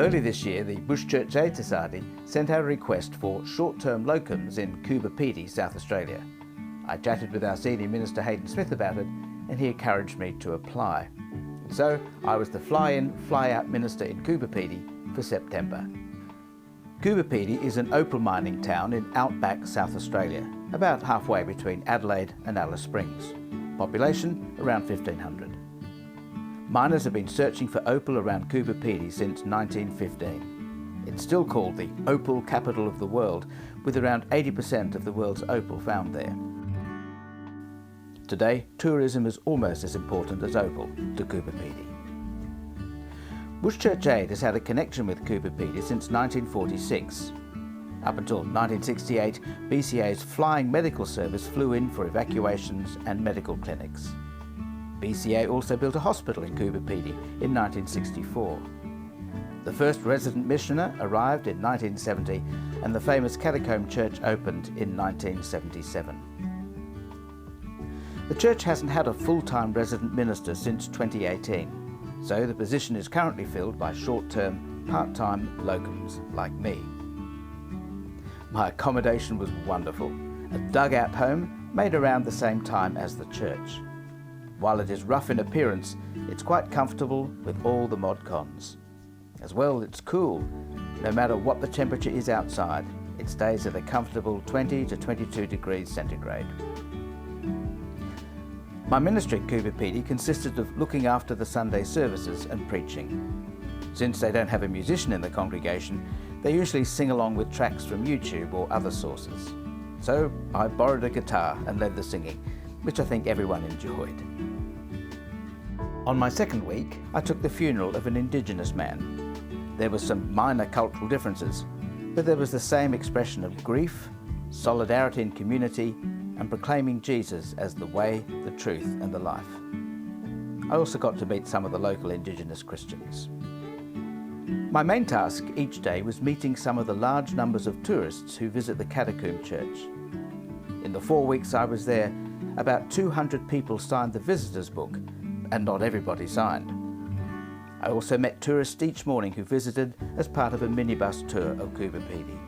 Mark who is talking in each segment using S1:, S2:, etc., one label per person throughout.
S1: Early this year, the Bush Church Aid Society sent out a request for short-term locums in Coober Pedy, South Australia. I chatted with our senior minister Hayden Smith about it, and he encouraged me to apply. So I was the fly-in, fly-out minister in Coober Pedy for September. Coober Pedy is an opal mining town in Outback, South Australia, about halfway between Adelaide and Alice Springs. Population around 1,500. Miners have been searching for opal around Coober Pedy since 1915. It's still called the opal capital of the world, with around 80% of the world's opal found there. Today, tourism is almost as important as opal to Coober Pedy. Bush Church Aid has had a connection with Coober Pedy since 1946. Up until 1968, BCA's flying medical service flew in for evacuations and medical clinics. BCA also built a hospital in Coober Pedy in 1964. The first resident missioner arrived in 1970 and the famous Catacomb Church opened in 1977. The church hasn't had a full-time resident minister since 2018, so the position is currently filled by short-term, part-time locums like me. My accommodation was wonderful, a dugout home made around the same time as the church. While it is rough in appearance, it's quite comfortable with all the mod cons. As well, it's cool. No matter what the temperature is outside, it stays at a comfortable 20 to 22 degrees centigrade. My ministry at Coober Pedy consisted of looking after the Sunday services and preaching. Since they don't have a musician in the congregation, they usually sing along with tracks from YouTube or other sources. So I borrowed a guitar and led the singing, which I think everyone enjoyed. On my second week, I took the funeral of an Indigenous man. There were some minor cultural differences, but there was the same expression of grief, solidarity in community, and proclaiming Jesus as the way, the truth, and the life. I also got to meet some of the local Indigenous Christians. My main task each day was meeting some of the large numbers of tourists who visit the Catacomb Church. In the 4 weeks I was there, about 200 people signed the visitors book, and not everybody signed. I also met tourists each morning who visited as part of a minibus tour of Coober Pedy.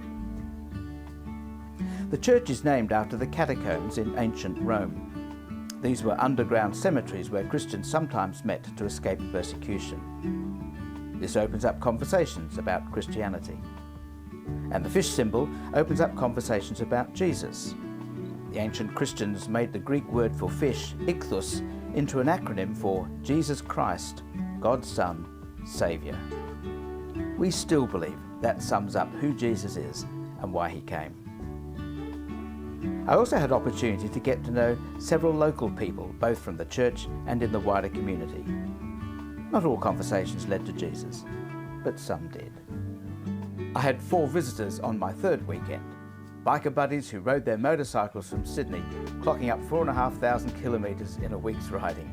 S1: The church is named after the catacombs in ancient Rome. These were underground cemeteries where Christians sometimes met to escape persecution. This opens up conversations about Christianity. And the fish symbol opens up conversations about Jesus. The ancient Christians made the Greek word for fish, ichthus, into an acronym for Jesus Christ, God's Son, Saviour. We still believe that sums up who Jesus is and why he came. I also had opportunity to get to know several local people, both from the church and in the wider community. Not all conversations led to Jesus, but some did. I had 4 visitors on my third weekend. Biker buddies who rode their motorcycles from Sydney, clocking up 4,500 kilometres in a week's riding.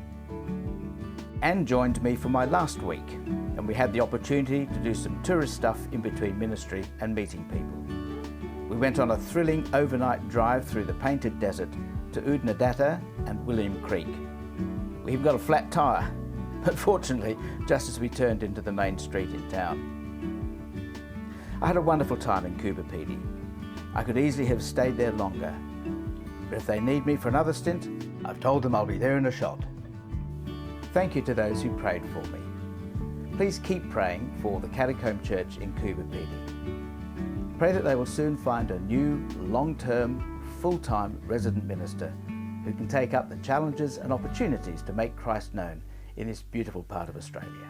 S1: Anne joined me for my last week, and we had the opportunity to do some tourist stuff in between ministry and meeting people. We went on a thrilling overnight drive through the Painted Desert to Oodnadatta and William Creek. We even got a flat tyre, but fortunately just as we turned into the main street in town. I had a wonderful time in Coober Pedy. I could easily have stayed there longer, but if they need me for another stint, I've told them I'll be there in a shot. Thank you to those who prayed for me. Please keep praying for the Catacomb Church in Coober Pedy. Pray that they will soon find a new, long-term, full-time resident minister who can take up the challenges and opportunities to make Christ known in this beautiful part of Australia.